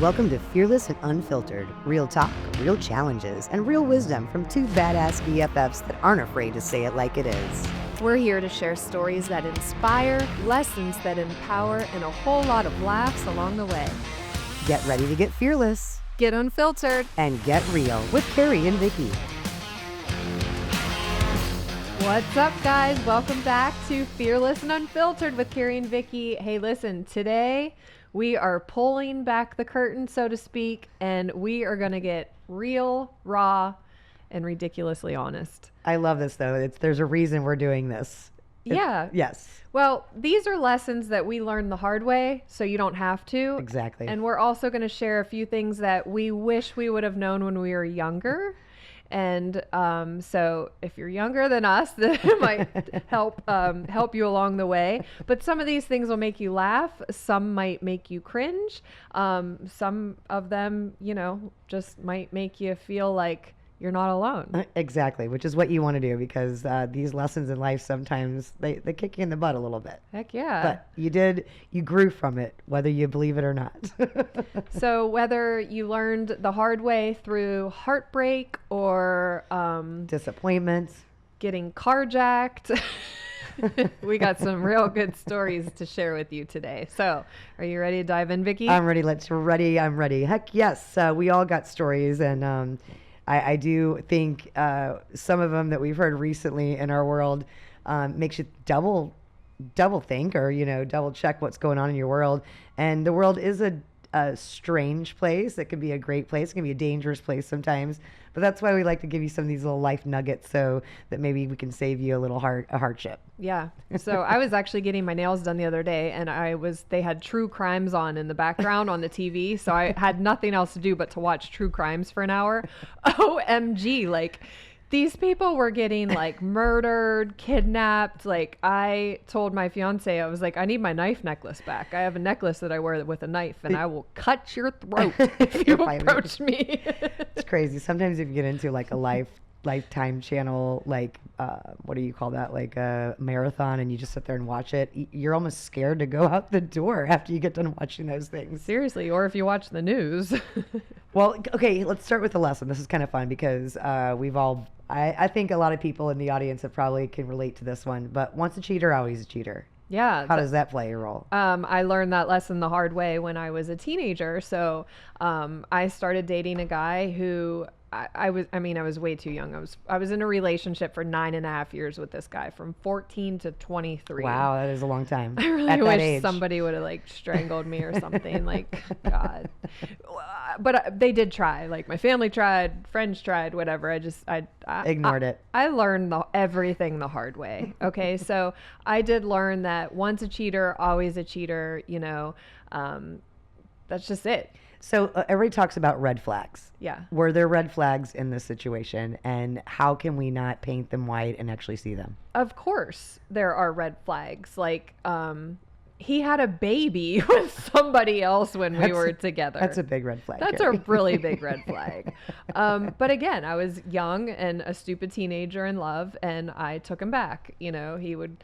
Welcome to Fearless and Unfiltered. Real talk, real challenges, and real wisdom from two badass BFFs that aren't afraid to say it like it is. We're here to share stories that inspire, lessons that empower, and a whole lot of laughs along the way. Get ready to get fearless. Get unfiltered. And get real with Carrie and Vicki. What's up, guys? Welcome back to Fearless and Unfiltered with Carrie and Vicki. Hey, listen, today we are pulling back the curtain, so to speak, and we are going to get real, raw, and ridiculously honest. I love this, though. There's a reason we're doing this. Yeah. Yes. Well, these are lessons that we learned the hard way, so you don't have to. Exactly. And we're also going to share a few things that we wish we would have known when we were younger. And so if you're younger than us, that might help you along the way. But some of these things will make you laugh. Some might make you cringe. Some of them, just might make you feel like you're not alone. Exactly, which is what you want to do, because these lessons in life sometimes they kick you in the butt a little bit. Heck yeah. But you grew from it, whether you believe it or not. So whether you learned the hard way through heartbreak or disappointments, getting carjacked, we got some real good stories to share with you today. So are you ready to dive in, Vicki? I'm ready. I'm ready. Heck yes. We all got stories, and I do think some of them that we've heard recently in our world makes you double think, or double check what's going on in your world. And the world is a strange place. It can be a great place. It can be a dangerous place sometimes. But that's why we like to give you some of these little life nuggets, so that maybe we can save you a hardship. Yeah. So I was actually getting my nails done the other day, and they had true crimes on in the background on the TV. So I had nothing else to do but to watch true crimes for an hour. OMG. Like, these people were getting murdered, kidnapped. I told my fiance, I was like, I need my knife necklace back. I have a necklace that I wear with a knife, and I will cut your throat if you approach me. It's crazy. Sometimes if you get into a Lifetime channel, what do you call that? Like a marathon, and you just sit there and watch it. You're almost scared to go out the door after you get done watching those things. Seriously. Or if you watch the news. Well, okay, let's start with the lesson. This is kind of fun because I think a lot of people in the audience have probably can relate to this one, but once a cheater, always a cheater. Yeah. How does that play a role? I learned that lesson the hard way when I was a teenager. So I started dating a guy who I was way too young. I was in a relationship for 9.5 years with this guy, from 14 to 23. Wow, that is a long time. I really wish somebody would have strangled me or something. God. But they did try. My family tried, friends tried, whatever. I ignored it. I learned everything the hard way. Okay, so I did learn that once a cheater, always a cheater. That's just it. So everybody talks about red flags. Yeah. Were there red flags in this situation, and how can we not paint them white and actually see them? Of course there are red flags. He had a baby with somebody else when we were together. That's a big red flag. That's Carrie. a really big red flag. But again, I was young and a stupid teenager in love, and I took him back. He would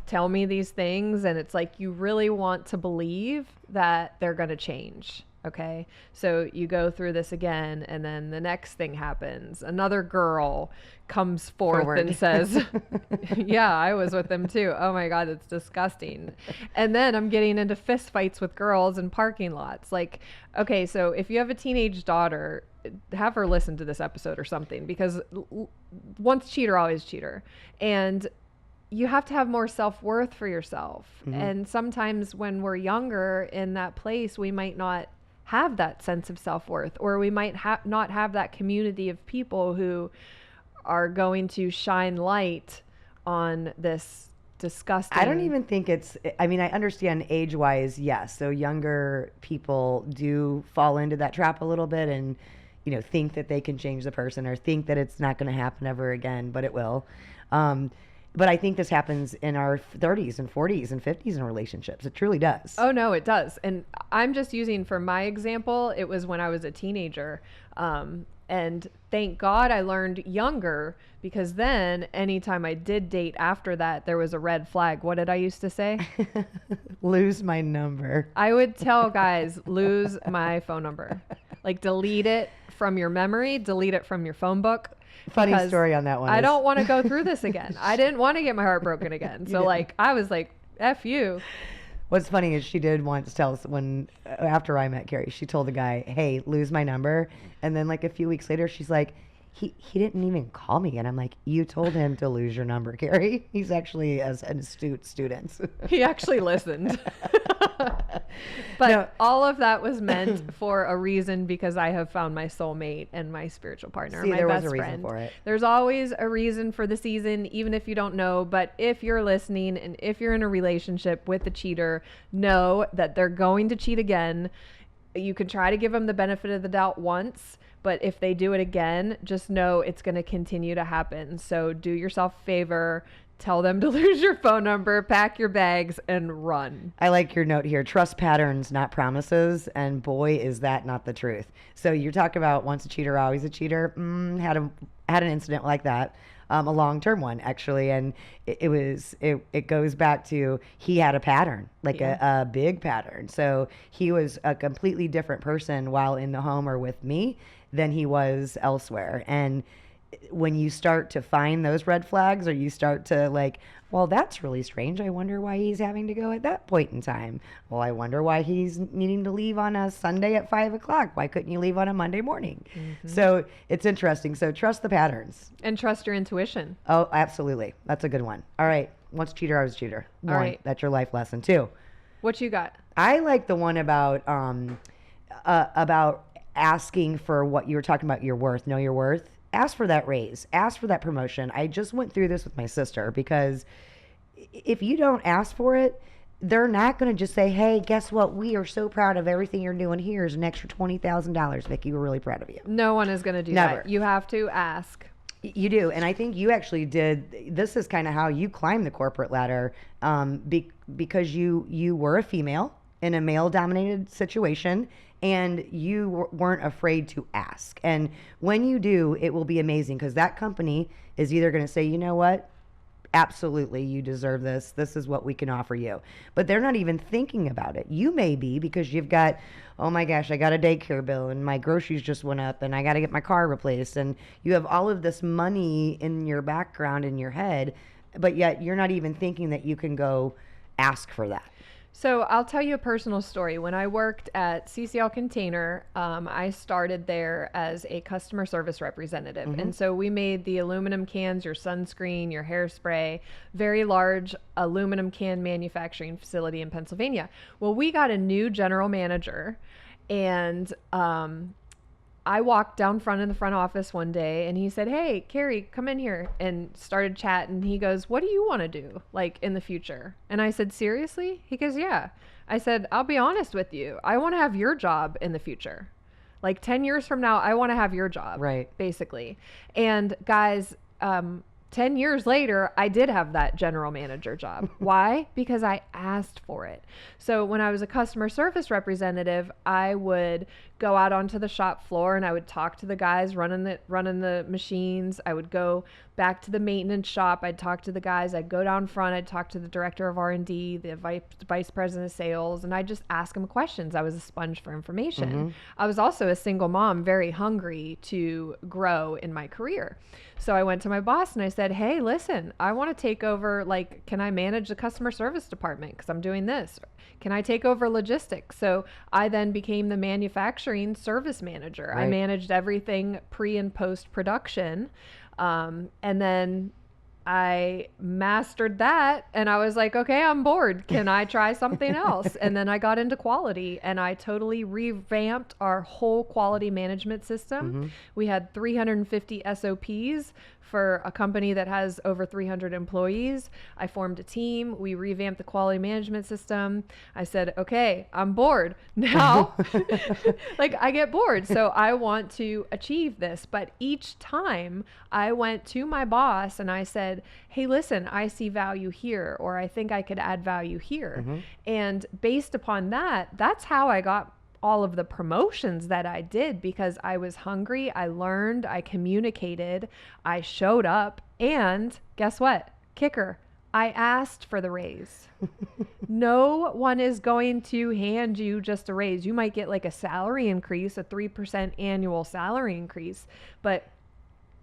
tell me these things, and it's you really want to believe that they're going to change. Okay. So you go through this again, and then the next thing happens. Another girl comes forward and says, yeah, I was with them too. Oh my God, it's disgusting. And then I'm getting into fist fights with girls in parking lots. Okay, so if you have a teenage daughter, have her listen to this episode or something, because once cheater, always cheater. And you have to have more self-worth for yourself. Mm-hmm. And sometimes when we're younger in that place, we might not have that sense of self-worth, or we might not have that community of people who are going to shine light on this disgusting. I don't even think I understand age-wise, yes. So younger people do fall into that trap a little bit, and think that they can change the person, or think that it's not going to happen ever again, but it will. But I think this happens in our 30s and 40s and 50s in relationships. It truly does. Oh, no, it does. And I'm just using for my example, it was when I was a teenager. And thank God I learned younger, because then anytime I did date after that, there was a red flag. What did I used to say? Lose my number. I would tell guys, lose my phone number. Like, delete it from your memory, delete it from your phone book. Funny story on that one. I don't want to go through this again. I didn't want to get my heart broken again. So like, I was like, F you. What's funny is she did once tell us after I met Carrie, she told the guy, hey, lose my number. And then like a few weeks later, she's like, he didn't even call me. And I'm like, you told him to lose your number, Carrie. He's actually an astute student. He actually listened. But no, all of that was meant for a reason, because I have found my soulmate and my spiritual partner, my best friend. For it. There's always a reason for the season, even if you don't know. But if you're listening and if you're in a relationship with a cheater, know that they're going to cheat again. You can try to give them the benefit of the doubt once, but if they do it again, just know it's going to continue to happen. So do yourself a favor. Tell them to lose your phone number, pack your bags, and run. I like your note here. Trust patterns, not promises. And boy, is that not the truth. So you're talking about once a cheater, always a cheater. Had an incident like that, a long-term one actually, and it goes back to he had a pattern, like a big pattern. So he was a completely different person while in the home or with me than he was elsewhere. And when you start to find those red flags, or you start to like, well, that's really strange. I wonder why he's having to go at that point in time. Well, I wonder why he's needing to leave on a Sunday at 5:00. Why couldn't you leave on a Monday morning? Mm-hmm. So it's interesting. So trust the patterns. And trust your intuition. Oh, absolutely. That's a good one. All right. Once a cheater, always a cheater. One, all right. That's your life lesson. 2. What you got? I like the one about asking for what you were talking about, your worth. Know your worth. Ask for that raise. Ask for that promotion. I just went through this with my sister, because if you don't ask for it, they're not going to just say, hey, guess what? We are so proud of everything you're doing. Here's an extra $20,000, Vicki. We're really proud of you. No one is going to do that. You have to ask. You do. And I think you actually did. This is kind of how you climbed the corporate ladder, because you were a female in a male-dominated situation, and you weren't afraid to ask. And when you do, it will be amazing, because that company is either going to say, you know what, absolutely, you deserve this. This is what we can offer you. But they're not even thinking about it. You may be, because you've got, oh my gosh, I got a daycare bill, and my groceries just went up, and I got to get my car replaced. And you have all of this money in your background, in your head, but yet you're not even thinking that you can go ask for that. So I'll tell you a personal story. When I worked at CCL Container, I started there as a customer service representative. Mm-hmm. And so we made the aluminum cans, your sunscreen, your hairspray, very large aluminum can manufacturing facility in Pennsylvania. Well, we got a new general manager, and I walked down front in the front office one day, and he said, hey, Carrie, come in here, and started chatting. He goes, what do you want to do, like, in the future? And I said, seriously? He goes, yeah. I said, I'll be honest with you. I want to have your job in the future. Like 10 years from now, I want to have your job. Right. Basically. And guys, 10 years later, I did have that general manager job. Why? Because I asked for it. So when I was a customer service representative, I would go out onto the shop floor, and I would talk to the guys running the machines. I would go back to the maintenance shop. I'd talk to the guys. I'd go down front. I'd talk to the director of R&D, the vice president of sales, and I'd just ask them questions. I was a sponge for information. Mm-hmm. I was also a single mom, very hungry to grow in my career. So I went to my boss and I said, hey, listen, I want to take over, like, can I manage the customer service department? Because I'm doing this. Can I take over logistics? So I then became the manufacturing service manager. Right. I managed everything pre and post production. And then I mastered that, and I was like, okay, I'm bored. Can I try something else? And then I got into quality, and I totally revamped our whole quality management system. Mm-hmm. We had 350 SOPs for a company that has over 300 employees. I formed a team. We revamped the quality management system. I said, okay, I'm bored now. Like, I get bored. So I want to achieve this. But each time I went to my boss and I said, hey, listen, I see value here, or I think I could add value here. Mm-hmm. And based upon that, that's how I got all of the promotions that I did because I was hungry. I learned, I communicated, I showed up, and guess what? Kicker. I asked for the raise. No one is going to hand you just a raise. You might get like a salary increase, a 3% annual salary increase. But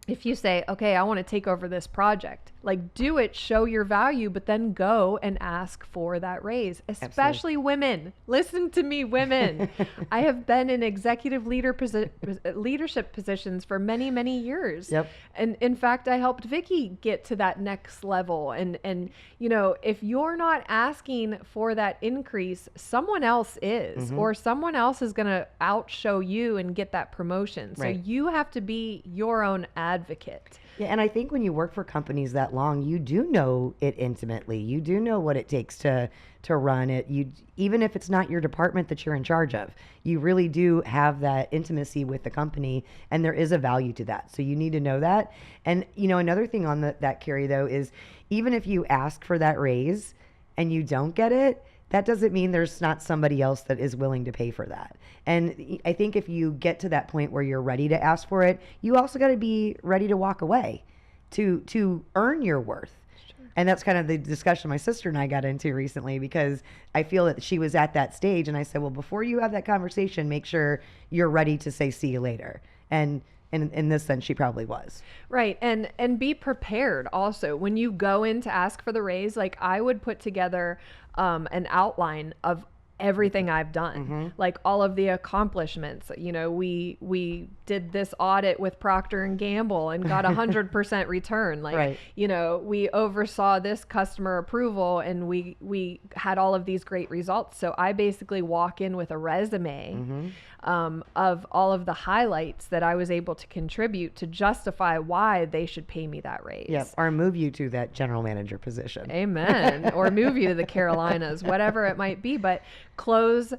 if you say, okay, I want to take over this project, like do it, show your value, but then go and ask for that raise, especially Absolutely. women. Listen to me, women. I have been in executive leadership positions for many, many years. Yep. And in fact, I helped Vicki get to that next level. And, you know, if you're not asking for that increase, someone else is, or someone else is going to outshow you and get that promotion. So Right. you have to be your own advocate. Yeah, and I think when you work for companies that long, you do know it intimately. You do know what it takes to run it. You, even if it's not your department that you're in charge of, you really do have that intimacy with the company, and there is a value to that. So you need to know that. And you know, another thing on that, Carrie, though, is even if you ask for that raise and you don't get it, that doesn't mean there's not somebody else that is willing to pay for that. And I think if you get to that point where you're ready to ask for it, you also got to be ready to walk away to earn your worth. Sure. And that's kind of the discussion my sister and I got into recently, because I feel that she was at that stage, and I said, well, before you have that conversation, make sure you're ready to say see you later. And in this sense, she probably was. Right. And be prepared also when you go in to ask for the raise. Like I would put together an outline of everything I've done, like all of the accomplishments. You know, we did this audit with Procter and Gamble and got 100% return. Like, Right. you know, we oversaw this customer approval and we had all of these great results. So I basically walk in with a resume of all of the highlights that I was able to contribute to justify why they should pay me that raise. Yep. Or move you to that general manager position. Amen. Or move you to the Carolinas, whatever it might be. But closed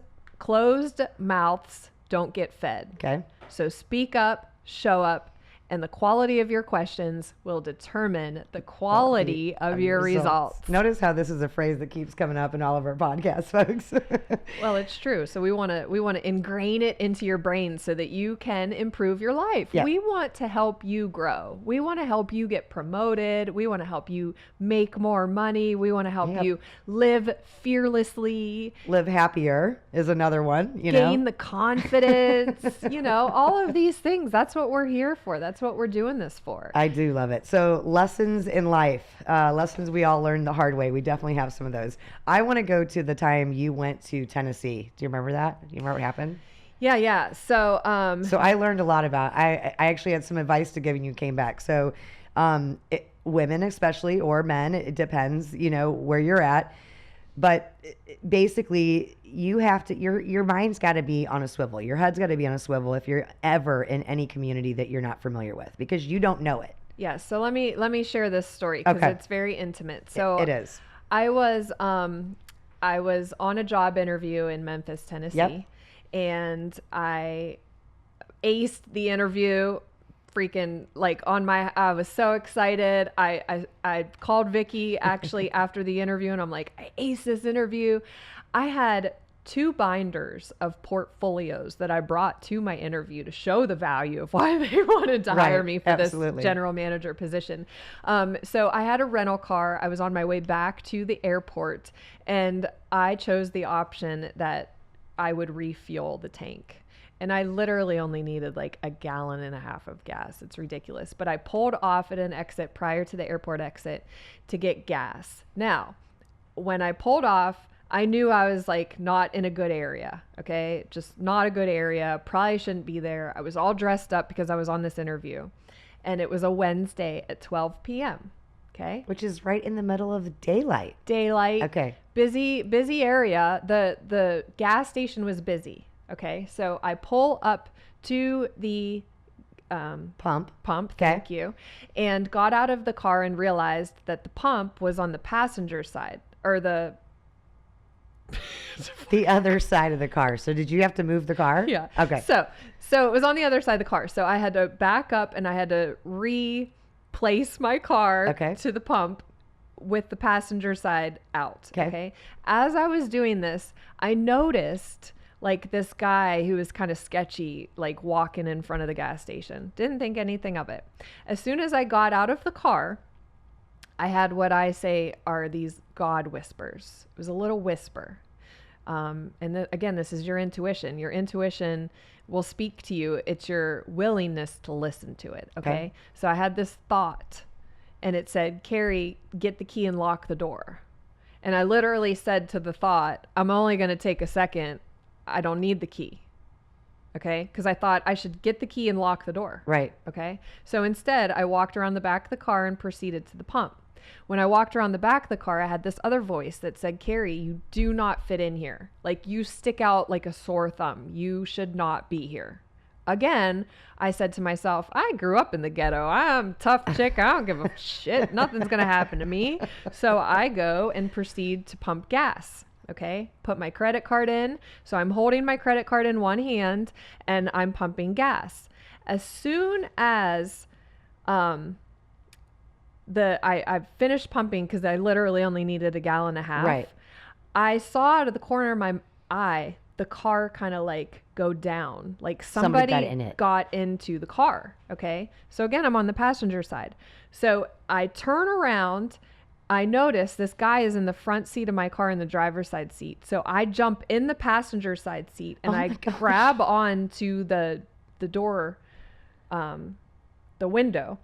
mouths don't get fed. Okay. So speak up, show up, and the quality of your questions will determine the quality of your results. Notice how this is a phrase that keeps coming up in all of our podcasts, folks. Well, it's true. So we want to ingrain it into your brain so that you can improve your life. Yeah. We want to help you grow. We want to help you get promoted. We want to help you make more money. We want to help you live fearlessly. Live happier is another one, Gain the confidence, all of these things. That's what we're here for. That's what we're doing this for. I do love it. So lessons in life, lessons we all learned the hard way. We definitely have some of those. I want to go to the time you went to Tennessee. Do you remember that? Do you remember what happened? Yeah. So I learned a lot about, I actually had some advice to give when you came back. So women especially, or men, it depends, where you're at. But basically, you have to, your mind's got to be on a swivel. Your head's got to be on a swivel if you're ever in any community that you're not familiar with, because you don't know it. Yeah. So let me share this story because it's very intimate. So it is. I was on a job interview in Memphis, Tennessee, and I aced the interview. I was so excited. I called Vicki actually after the interview, and I'm like, I aced this interview. I had 2 binders of portfolios that I brought to my interview to show the value of why they wanted to hire me for this general manager position. So I had a rental car. I was on my way back to the airport, and I chose the option that I would refuel the tank. And I literally only needed like 1.5 gallons of gas. It's ridiculous. But I pulled off at an exit prior to the airport exit to get gas. Now, when I pulled off, I knew I was like not in a good area. Okay. Just not a good area. Probably shouldn't be there. I was all dressed up because I was on this interview. And it was a Wednesday at 12 p.m. Okay. Which is right in the middle of daylight. Okay. Busy area. The gas station was busy. Okay, so I pull up to the pump. Okay. Thank you, and got out of the car and realized that the pump was on the passenger side, or the other side of the car. So did you have to move the car? Yeah. Okay. So it was on the other side of the car. So I had to back up and I had to replace my car to the pump with the passenger side out. Okay. As I was doing this, I noticed like this guy who was kind of sketchy, like walking in front of the gas station. Didn't think anything of it. As soon as I got out of the car, I had what I say are these God whispers. It was a little whisper. Again, this is your intuition. Your intuition will speak to you. It's your willingness to listen to it. Okay. So I had this thought, and it said, Carrie, get the key and lock the door. And I literally said to the thought, I'm only going to take a second. I don't need the key. Okay. Because I thought I should get the key and lock the door. Right. Okay. So instead, I walked around the back of the car and proceeded to the pump. When I walked around the back of the car, I had this other voice that said, Carrie, you do not fit in here. Like, you stick out like a sore thumb. You should not be here. Again, I said to myself, I grew up in the ghetto. I'm a tough chick. I don't give a shit. Nothing's going to happen to me. So I go and proceed to pump gas. Okay. Put my credit card in. So I'm holding my credit card in one hand and I'm pumping gas. As soon as, I finished pumping because I literally only needed a gallon and a half. Right. I saw out of the corner of my eye, the car kind of like go down, like somebody got into the car. Okay. So again, I'm on the passenger side. So I turn around. I notice this guy is in the front seat of my car in the driver's side seat. So I jump in the passenger side seat and I grab onto the door, the window.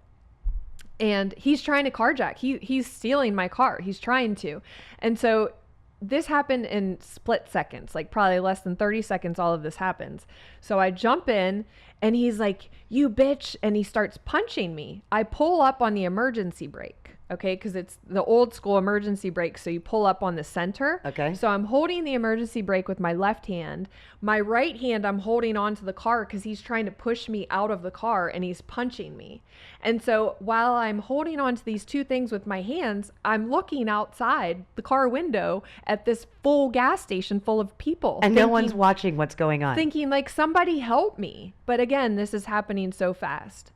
And he's trying to carjack. He's stealing my car. He's trying to. And so this happened in split seconds, like probably less than 30 seconds, all of this happens. So I jump in and he's like, you bitch. And he starts punching me. I pull up on the emergency brake. Okay. Cause it's the old school emergency brake. So you pull up on the center. Okay. So I'm holding the emergency brake with my left hand. My right hand, I'm holding onto the car because he's trying to push me out of the car and he's punching me. And so while I'm holding onto these two things with my hands, I'm looking outside the car window at this full gas station full of people. And no one's watching what's going on. Thinking like, somebody help me. But again, this is happening so fast.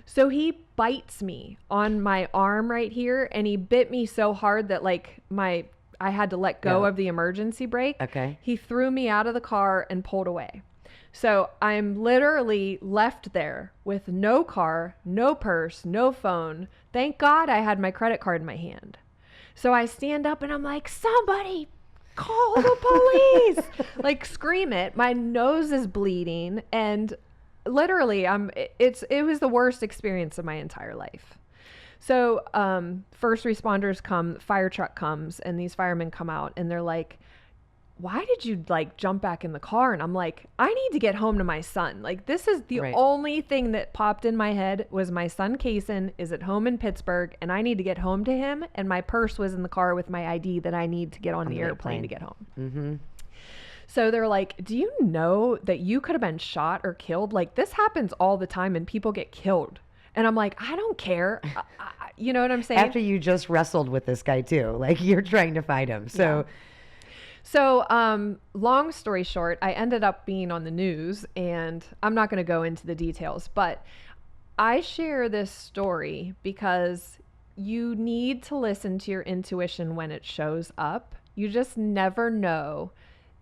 So he bites me on my arm right here, and he bit me so hard that like I had to let go of the emergency brake. Okay. He threw me out of the car and pulled away. So I'm literally left there with no car, no purse, no phone. Thank God I had my credit card in my hand. So I stand up and I'm like, somebody call the police, like scream it. My nose is bleeding and literally it was the worst experience of my entire life. So first responders come, fire truck comes, and these firemen come out and they're like, why did you like jump back in the car? And I'm like, I need to get home to my son. Like, this is the only thing that popped in my head was my son Kason is at home in Pittsburgh and I need to get home to him. And my purse was in the car with my ID that I need to get on the airplane to get home. Mm-hmm. So they're like, do you know that you could have been shot or killed? Like, this happens all the time and people get killed. And I'm like, I don't care. You know what I'm saying? After you just wrestled with this guy too, like you're trying to fight him. So yeah. So, long story short, I ended up being on the news, and I'm not going to go into the details, but I share this story because you need to listen to your intuition when it shows up. You just never know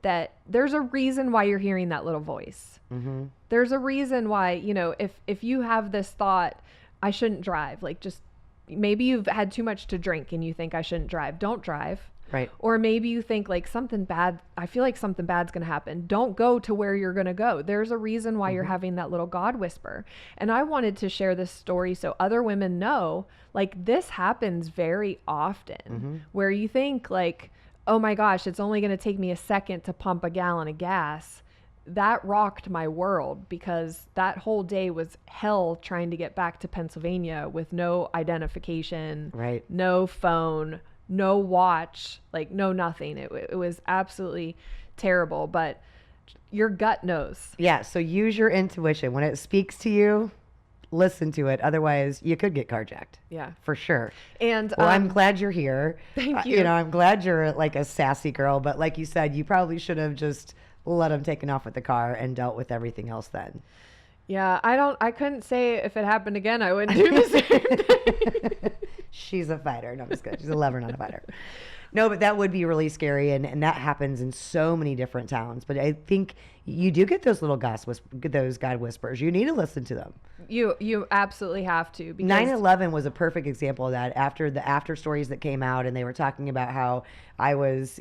that there's a reason why you're hearing that little voice. Mm-hmm. There's a reason why, you know, if you have this thought, I shouldn't drive, like just maybe you've had too much to drink and you think I shouldn't drive, don't drive. Right. Or maybe you think like something bad, I feel like something bad's going to happen. Don't go to where you're going to go. There's a reason why you're having that little God whisper. And I wanted to share this story so other women know, like, this happens very often where you think like, oh my gosh, it's only going to take me a second to pump a gallon of gas. That rocked my world because that whole day was hell trying to get back to Pennsylvania with no identification, no phone, no watch, like no nothing. It was absolutely terrible, but your gut knows. Yeah. So use your intuition. When it speaks to you, listen to it. Otherwise you could get carjacked. Yeah, for sure. And well, I'm glad you're here. Thank you. You know, I'm glad you're like a sassy girl, but like you said, you probably should have just let him taken off with the car and dealt with everything else then. Yeah. I couldn't say if it happened again, I wouldn't do the same thing. She's a fighter. No, I'm just kidding. She's a lover, not a fighter. No, but that would be really scary, and that happens in so many different towns. But I think you do get those little those God whispers. You need to listen to them. You absolutely have to, because 9/11 was a perfect example of that. After the after stories that came out, and they were talking about how I was,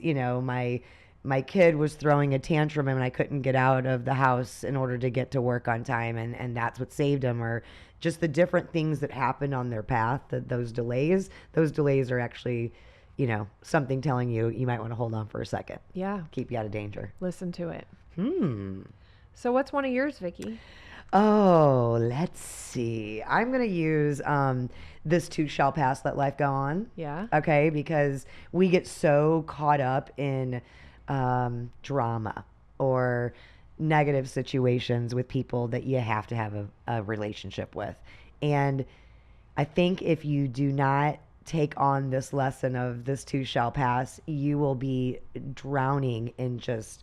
my kid was throwing a tantrum and I couldn't get out of the house in order to get to work on time, and that's what saved him, or just the different things that happened on their path, those delays are actually, something telling you might want to hold on for a second. Yeah. Keep you out of danger. Listen to it. Hmm. So what's one of yours, Vicki? Oh, let's see. I'm going to use this too shall pass, let life go on. Yeah. Okay, because we get so caught up in drama or negative situations with people that you have to have a relationship with. And I think if you do not take on this lesson of this too shall pass, you will be drowning in just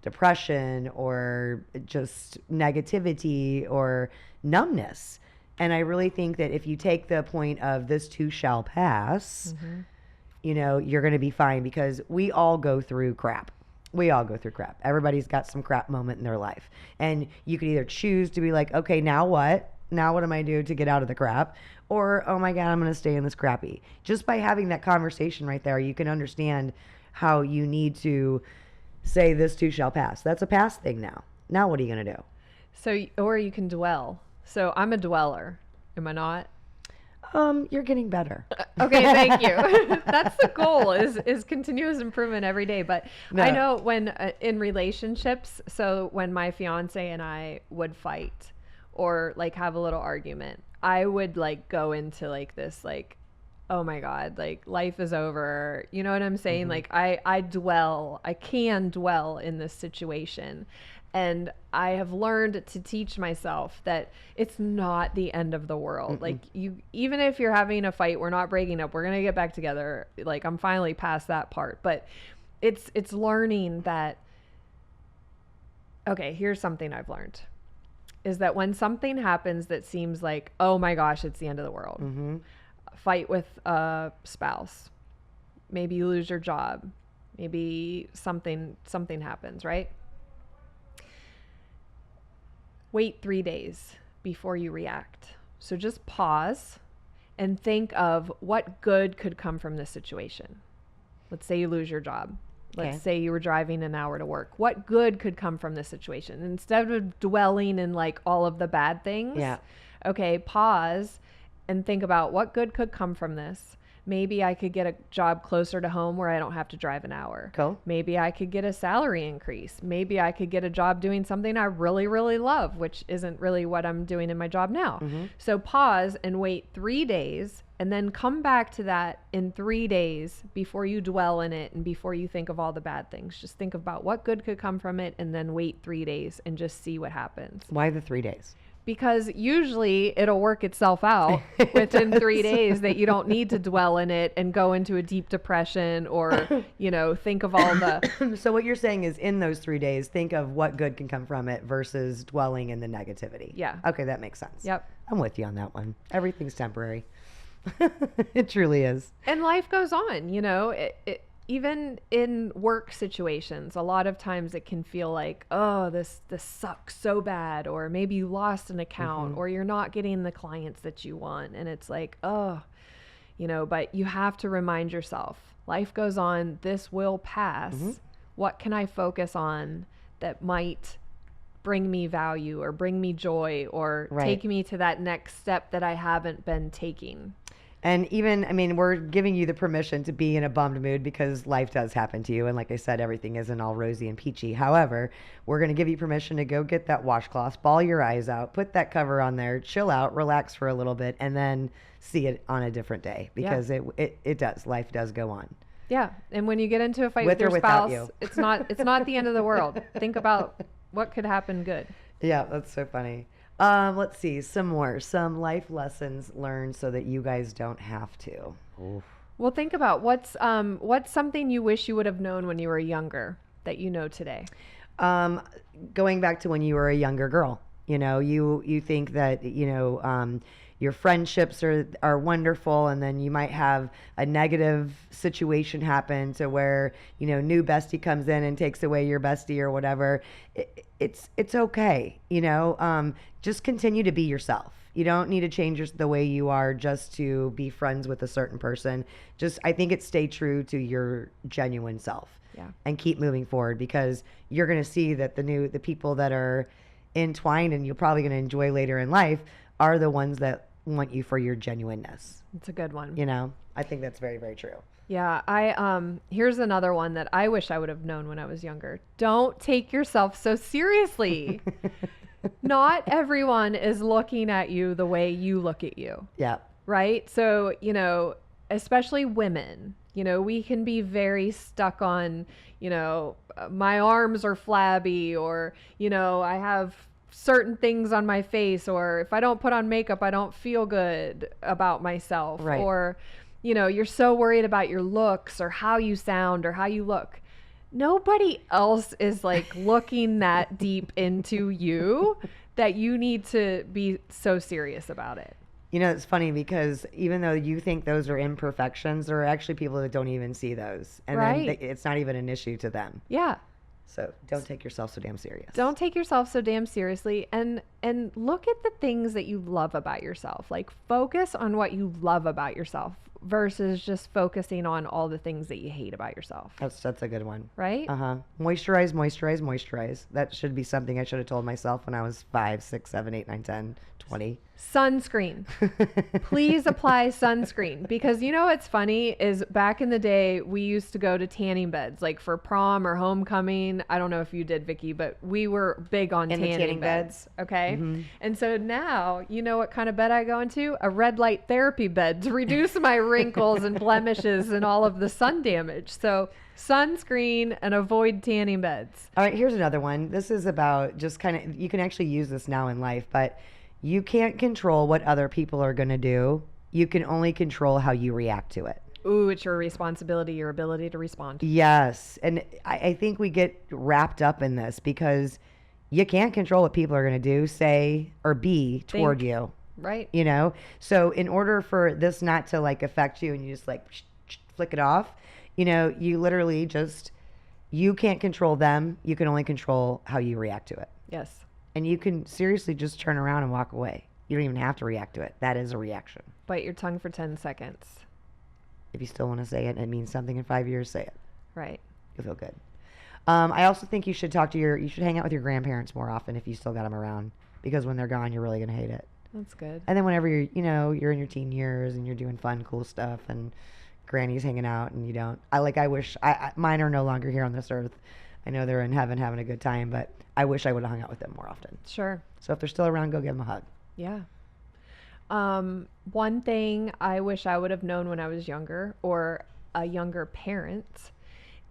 depression or just negativity or numbness. And I really think that if you take the point of this too shall pass, you're going to be fine, because we all go through crap. Everybody's got some crap moment in their life. And you could either choose to be like, okay, now what? Now what am I doing to get out of the crap? Or, oh my God, I'm going to stay in this crappy. Just by having that conversation right there, you can understand how you need to say this too shall pass. That's a past thing now. Now what are you going to do? So, or you can dwell. So I'm a dweller. Am I not? You're getting better. Okay, thank you. That's the goal, is continuous improvement every day. But No. I know when in relationships, so when my fiance and I would fight or like have a little argument, I would like go into like this, like, oh my God, like life is over. You know what I'm saying? Like I can dwell in this situation. And I have learned to teach myself that it's not the end of the world. Like even if you're having a fight, we're not breaking up. We're going to get back together. Like I'm finally past that part, but it's learning that, okay, here's something I've learned, is that when something happens that seems like, oh my gosh, it's the end of the world, fight with a spouse, maybe you lose your job, maybe something happens, right? Wait 3 days before you react. So just pause and think of what good could come from this situation. Let's say you lose your job. Let's say you were driving an hour to work. What good could come from this situation? Instead of dwelling in like all of the bad things, okay, pause and think about what good could come from this. Maybe I could get a job closer to home where I don't have to drive an hour. Cool. Maybe I could get a salary increase. Maybe I could get a job doing something I really, really love, which isn't really what I'm doing in my job now. So pause and wait 3 days, and then come back to that in 3 days before you dwell in it and before you think of all the bad things. Just think about what good could come from it, and then wait 3 days and just see what happens. Why the 3 days? Because usually it'll work itself out within 3 days, that you don't need to dwell in it and go into a deep depression or, think of all the... So what you're saying is, in those 3 days, think of what good can come from it versus dwelling in the negativity. Yeah. Okay, that makes sense. Yep. I'm with you on that one. Everything's temporary. It truly is. And life goes on, even in work situations, a lot of times it can feel like, oh, this sucks so bad, or maybe you lost an account, or you're not getting the clients that you want. And it's like, oh, but you have to remind yourself, life goes on. This will pass. What can I focus on that might bring me value or bring me joy or take me to that next step that I haven't been taking? And even, we're giving you the permission to be in a bummed mood, because life does happen to you. And like I said, everything isn't all rosy and peachy. However, we're going to give you permission to go get that washcloth, bawl your eyes out, put that cover on there, chill out, relax for a little bit, and then see it on a different day, because it does. Life does go on. Yeah. And when you get into a fight With with your or without spouse, you. it's not the end of the world. Think about what could happen good. Yeah, that's so funny. Let's see, some life lessons learned so that you guys don't have to. Oof. Well, think about what's something you wish you would have known when you were younger that you know today. Going back to when you were a younger girl, you think that, your friendships are wonderful, and then you might have a negative situation happen to where, you know, new bestie comes in and takes away your bestie or whatever. It's okay, you know. Just continue to be yourself. You don't need to change the way you are just to be friends with a certain person. Just, I think it's stay true to your genuine self. Yeah. And keep moving forward, because you're going to see that the people that are entwined and you're probably going to enjoy later in life are the ones that want you for your genuineness. It's a good one. You know, I think that's very, very true. Yeah, here's another one that I wish I would have known when I was younger. Don't take yourself so seriously. Not everyone is looking at you the way you look at you. Yeah. Right? So, you know, especially women, you know, we can be very stuck on, you know, my arms are flabby, or, you know, I have certain things on my face, or if I don't put on makeup, I don't feel good about myself. Right. Or, you know, you're so worried about your looks or how you sound or how you look. Nobody else is like looking that deep into you that you need to be so serious about it. You know, it's funny because even though you think those are imperfections, there are actually people that don't even see those. And Right. then it's not even an issue to them. Yeah. So don't take yourself so damn serious. Don't take yourself so damn seriously, and look at the things that you love about yourself. Like, focus on what you love about yourself versus just focusing on all the things that you hate about yourself. That's a good one. Right? Uh-huh. Moisturize, moisturize, moisturize. That should be something I should have told myself when I was 5, 6, 7, 8, 9, 10, 20. Sunscreen. Please apply sunscreen, because you know what's funny is back in the day we used to go to tanning beds, like for prom or homecoming. I don't know if you did, Vicki, but we were big on tanning beds. Okay. Mm-hmm. And so now, you know what kind of bed I go into? A red light therapy bed to reduce my wrinkles and blemishes and all of the sun damage. So sunscreen and avoid tanning beds. All right, here's another one. This is about just kind of, you can actually use this now in life, but you can't control what other people are going to do. You can only control how you react to it. Ooh, it's your responsibility, your ability to respond. Yes. And I think we get wrapped up in this because you can't control what people are going to do, say, or be toward you. Right. You know? So in order for this not to like affect you and you just like flick it off, you know, you literally just, you can't control them. You can only control how you react to it. Yes. And you can seriously just turn around and walk away. You don't even have to react to it. That is a reaction. Bite your tongue for 10 seconds. If you still want to say it and it means something in 5 years, say it. Right. You'll feel good. I also think you should you should hang out with your grandparents more often if you still got them around, because when they're gone, you're really going to hate it. That's good. And then whenever you're in your teen years and you're doing fun, cool stuff and granny's hanging out and you don't, I wish, mine are no longer here on this earth. I know they're in heaven having a good time, but I wish I would have hung out with them more often. Sure. So if they're still around, go give them a hug. Yeah. One thing I wish I would have known when I was younger, or a younger parent,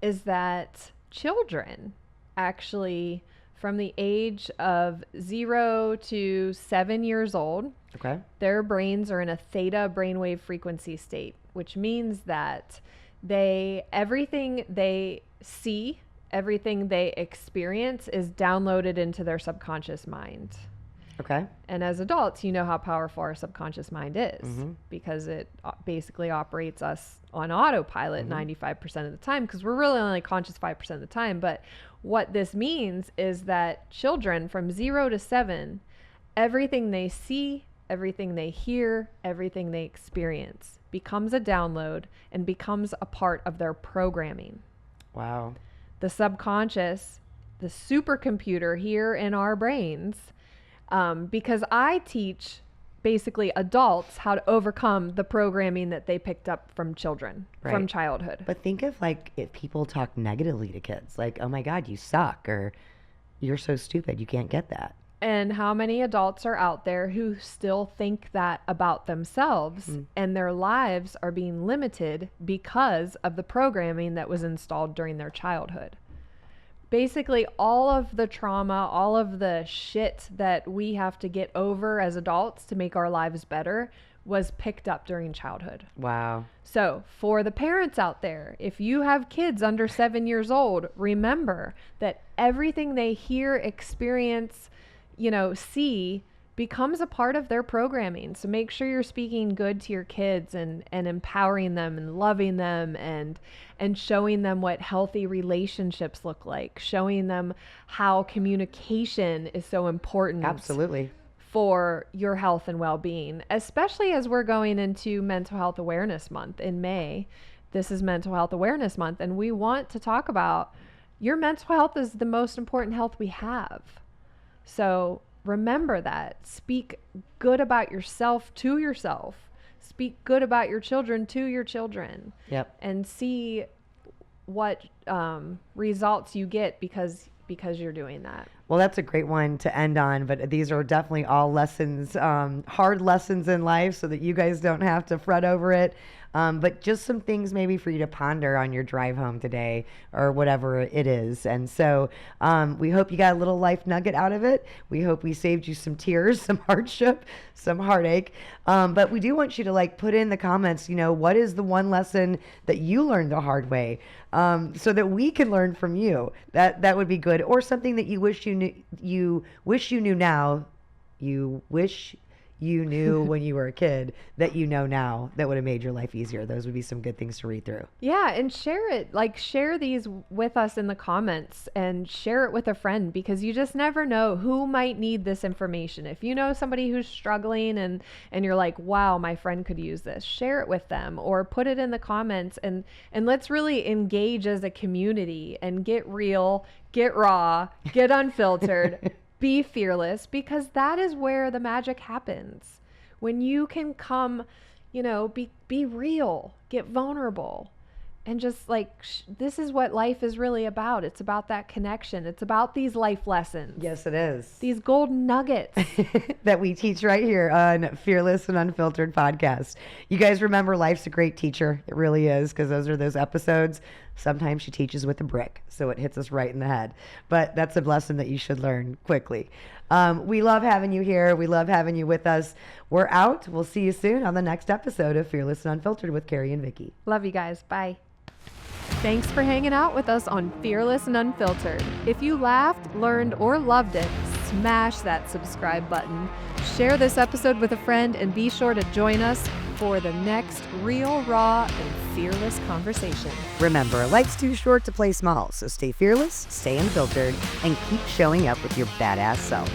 is that children actually, from the age of 0 to 7 years old, Okay. their brains are in a theta brainwave frequency state, which means that everything they see, everything they experience is downloaded into their subconscious mind. Okay. And as adults, you know how powerful our subconscious mind is, because it basically operates us on autopilot 95% of the time, because we're really only conscious 5% of the time. But what this means is that children from 0 to 7, everything they see, everything they hear, everything they experience becomes a download and becomes a part of their programming. Wow. The subconscious, the supercomputer here in our brains, because I teach basically adults how to overcome the programming that they picked up from children, from childhood. But think of like if people talk negatively to kids, like, oh my God, you suck, or you're so stupid, you can't get that. And how many adults are out there who still think that about themselves, and their lives are being limited because of the programming that was installed during their childhood? Basically, all of the trauma, all of the shit that we have to get over as adults to make our lives better was picked up during childhood. Wow. So for the parents out there, if you have kids under 7 years old, remember that everything they hear, experience, see becomes a part of their programming. So make sure you're speaking good to your kids and empowering them and loving them and showing them what healthy relationships look like, showing them how communication is so important. Absolutely. For your health and well-being, especially as we're going into Mental Health Awareness Month in May. This is Mental Health Awareness Month, and we want to talk about your mental health is the most important health we have. So remember that. Speak good about yourself to yourself. Speak good about your children to your children. Yep. And see what results you get because you're doing that. Well, that's a great one to end on, but these are definitely all lessons, hard lessons in life so that you guys don't have to fret over it. But just some things maybe for you to ponder on your drive home today or whatever it is. And so we hope you got a little life nugget out of it. We hope we saved you some tears, some hardship, some heartache. But we do want you to put in the comments, what is the one lesson that you learned the hard way? So that we can learn from you. That would be good. Or something that you wish you knew now, you wish you knew when you were a kid that you know now that would have made your life easier. Those would be some good things to read through. Yeah, and share it. Share these with us in the comments and share it with a friend, because you just never know who might need this information. If you know somebody who's struggling and you're like, wow, my friend could use this, share it with them or put it in the comments and let's really engage as a community and get real, get raw, get unfiltered. Be fearless, because that is where the magic happens. When you can come, be real, get vulnerable, and just this is what life is really about. It's about that connection. It's about these life lessons. Yes, it is. These golden nuggets that we teach right here on Fearless and Unfiltered podcast. You guys remember, life's a great teacher. It really is, because those are those episodes. Sometimes she teaches with a brick, so it hits us right in the head. But that's a lesson that you should learn quickly. We love having you here. We love having you with us. We're out. We'll see you soon on the next episode of Fearless and Unfiltered with Carrie and Vicki. Love you guys. Bye. Thanks for hanging out with us on Fearless and Unfiltered. If you laughed, learned, or loved it, smash that subscribe button. Share this episode with a friend and be sure to join us for the next real, raw, and fearless conversation. Remember, life's too short to play small, so stay fearless, stay unfiltered, and keep showing up with your badass self.